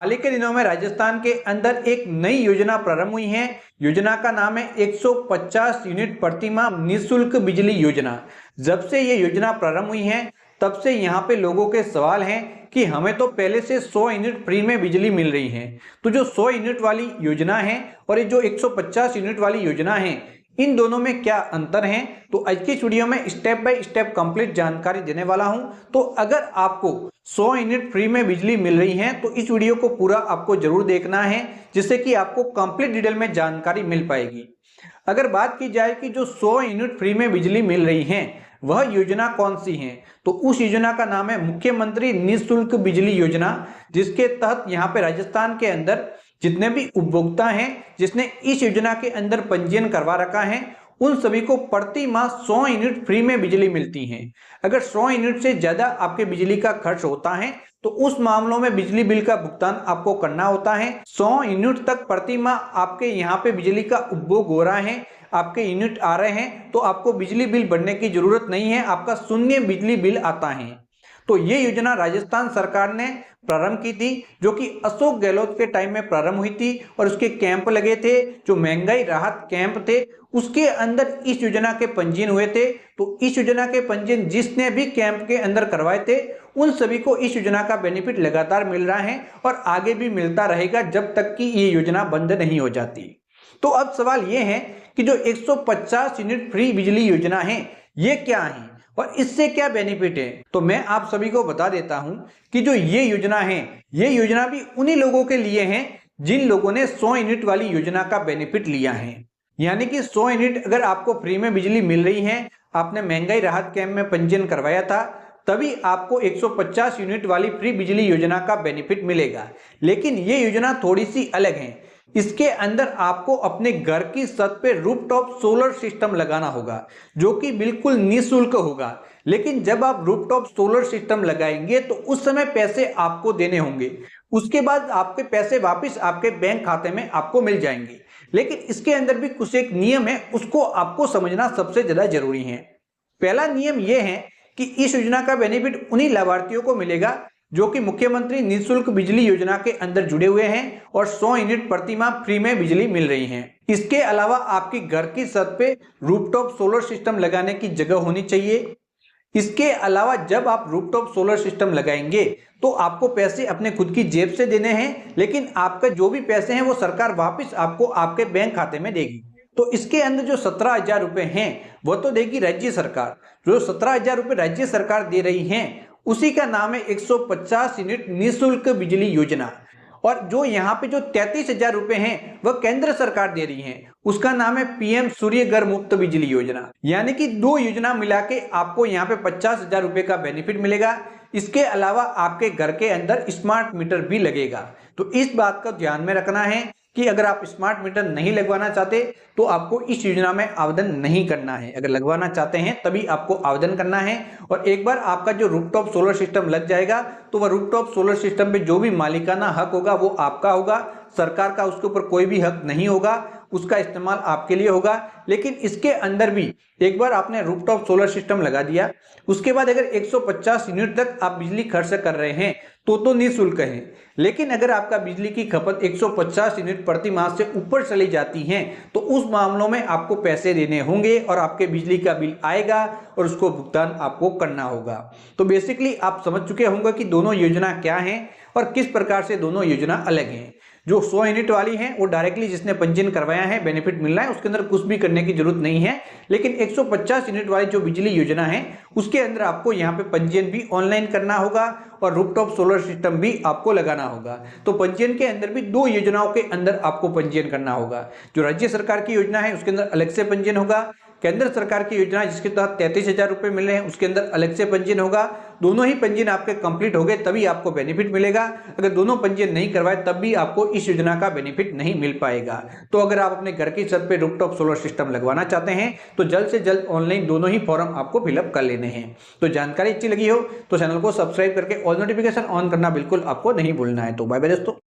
हाल ही के दिनों में राजस्थान के अंदर एक नई योजना प्रारंभ हुई है। योजना का नाम है 150 यूनिट प्रति माह निःशुल्क बिजली योजना। जब से ये योजना प्रारंभ हुई है तब से यहाँ पे लोगों के सवाल हैं कि हमें तो पहले से 100 यूनिट फ्री में बिजली मिल रही है, तो जो 100 यूनिट वाली योजना है और ये जो 150 यूनिट वाली योजना है, इन दोनों में क्या अंतर है, तो आज की इस वीडियो में स्टेप बाय स्टेप कंप्लीट जानकारी देने वाला हूं। तो अगर आपको 100 यूनिट फ्री में बिजली मिल रही है तो इस वीडियो को पूरा आपको जरूर देखना है, जिससे कि आपको कंप्लीट डिटेल में जानकारी मिल पाएगी। अगर बात की जाए कि जो 100 यूनिट फ्री में बिजली मिल रही है वह योजना कौन सी है, तो उस योजना का नाम है मुख्यमंत्री निःशुल्क बिजली योजना, जिसके तहत यहाँ पे राजस्थान के अंदर जितने भी उपभोक्ता हैं जिसने इस योजना के अंदर पंजीयन करवा रखा है उन सभी को प्रति माह 100 यूनिट फ्री में बिजली मिलती है। अगर 100 यूनिट से ज्यादा आपके बिजली का खर्च होता है तो उस मामलों में बिजली बिल का भुगतान आपको करना होता है। 100 यूनिट तक प्रति माह आपके यहाँ पे बिजली का उपभोग हो रहा है, आपके यूनिट आ रहे हैं, तो आपको बिजली बिल भरने की जरूरत नहीं है, आपका शून्य बिजली बिल आता है। तो ये योजना राजस्थान सरकार ने प्रारंभ की थी, जो कि अशोक गहलोत के टाइम में प्रारंभ हुई थी और उसके कैंप लगे थे, जो महंगाई राहत कैंप थे, उसके अंदर इस योजना के पंजीयन हुए थे। तो इस योजना के पंजीयन जिसने भी कैंप के अंदर करवाए थे उन सभी को इस योजना का बेनिफिट लगातार मिल रहा है और आगे भी मिलता रहेगा जब तक कि ये योजना बंद नहीं हो जाती। तो अब सवाल ये है कि जो 150 यूनिट फ्री बिजली योजना है ये क्या है और इससे क्या बेनिफिट है, तो मैं आप सभी को बता देता हूं कि जो ये योजना है ये योजना भी उन्हीं लोगों के लिए है जिन लोगों ने 100 यूनिट वाली योजना का बेनिफिट लिया है। यानी कि 100 यूनिट अगर आपको फ्री में बिजली मिल रही है, आपने महंगाई राहत कैंप में पंजीयन करवाया था, तभी आपको 150 यूनिट वाली फ्री बिजली योजना का बेनिफिट मिलेगा। लेकिन ये योजना थोड़ी सी अलग है। इसके अंदर आपको अपने घर की छत पे रूफटॉप सोलर सिस्टम लगाना होगा, जो कि बिल्कुल निःशुल्क होगा। लेकिन जब आप रूफटॉप सोलर सिस्टम लगाएंगे तो उस समय पैसे आपको देने होंगे, उसके बाद आपके पैसे वापस आपके बैंक खाते में आपको मिल जाएंगे। लेकिन इसके अंदर भी कुछ एक नियम है, उसको आपको समझना सबसे ज्यादा जरूरी है। पहला नियम यह है कि इस योजना का बेनिफिट उन्हीं लाभार्थियों को मिलेगा जो कि मुख्यमंत्री निःशुल्क बिजली योजना के अंदर जुड़े हुए हैं और 100 यूनिट प्रति माह फ्री में बिजली मिल रही है। इसके अलावा आपकी घर की छत पे रूफटॉप सोलर सिस्टम लगाने की जगह होनी चाहिए। इसके अलावा जब आप रूफटॉप सोलर सिस्टम लगाएंगे तो आपको पैसे अपने खुद की जेब से देने हैं, लेकिन आपका जो भी पैसे हैं वो सरकार वापस आपको आपके बैंक खाते में देगी। तो इसके अंदर जो 17,000 रुपए हैं वो तो देगी राज्य सरकार। जो 17,000 रुपए राज्य सरकार दे रही है उसी का नाम है 150 यूनिट निःशुल्क बिजली योजना। और जो यहाँ पे जो 33,000 रुपए हैं वह केंद्र सरकार दे रही है, उसका नाम है पीएम सूर्य घर मुफ्त बिजली योजना। यानी कि दो योजना मिला के आपको यहाँ पे 50,000 रुपए का बेनिफिट मिलेगा। इसके अलावा आपके घर के अंदर स्मार्ट मीटर भी लगेगा। तो इस बात का ध्यान में रखना है कि अगर आप स्मार्ट मीटर नहीं लगवाना चाहते तो आपको इस योजना में आवेदन नहीं करना है। अगर लगवाना चाहते हैं तभी आपको आवेदन करना है। और एक बार आपका जो रूफटॉप सोलर सिस्टम लग जाएगा तो वह रूफटॉप सोलर सिस्टम पे जो भी मालिकाना हक होगा वो आपका होगा, सरकार का उसके ऊपर कोई भी हक नहीं होगा, उसका इस्तेमाल आपके लिए होगा। लेकिन इसके अंदर भी एक बार आपने रूफटॉप सोलर सिस्टम लगा दिया, उसके बाद अगर 150 यूनिट तक आप बिजली खर्च कर रहे हैं तो निःशुल्क है। लेकिन अगर आपका बिजली की खपत 150 यूनिट प्रति माह से ऊपर चली जाती है तो उस मामलों में आपको पैसे देने होंगे और आपके बिजली का बिल आएगा और उसको भुगतान आपको करना होगा। तो बेसिकली आप समझ चुके होंगे कि दोनों योजना क्या हैं और किस प्रकार से दोनों योजना अलग हैं। जो 100 यूनिट वाली है वो डायरेक्टली जिसने पंजीयन करवाया है बेनिफिट मिल रहा है, उसके अंदर कुछ भी करने की जरूरत नहीं है। लेकिन 150 यूनिट वाली जो बिजली योजना है उसके अंदर आपको यहाँ पे पंजीयन भी ऑनलाइन करना होगा और रूफटॉप सोलर सिस्टम भी आपको लगाना होगा। तो पंजीयन के अंदर भी दो योजनाओं के अंदर आपको पंजीयन करना होगा। जो राज्य सरकार की योजना है उसके अंदर अलग से पंजीयन होगा, केंद्र सरकार की योजना जिसके तहत 33,000 रुपए मिल रहे हैं उसके अंदर अलग से पंजीयन होगा। दोनों ही पंजीयन आपके कंप्लीट हो गए तभी आपको बेनिफिट मिलेगा। अगर दोनों पंजीयन नहीं करवाए तब भी आपको इस योजना का बेनिफिट नहीं मिल पाएगा। तो अगर आप अपने घर की छत पे रूफटॉप सोलर सिस्टम लगवाना चाहते हैं तो जल्द से जल्द ऑनलाइन दोनों ही फॉर्म आपको फिलअप कर लेने हैं। तो जानकारी अच्छी लगी हो तो चैनल को सब्सक्राइब करके ऑल नोटिफिकेशन ऑन करना बिल्कुल आपको नहीं भूलना है। तो बाय बाय दोस्तों।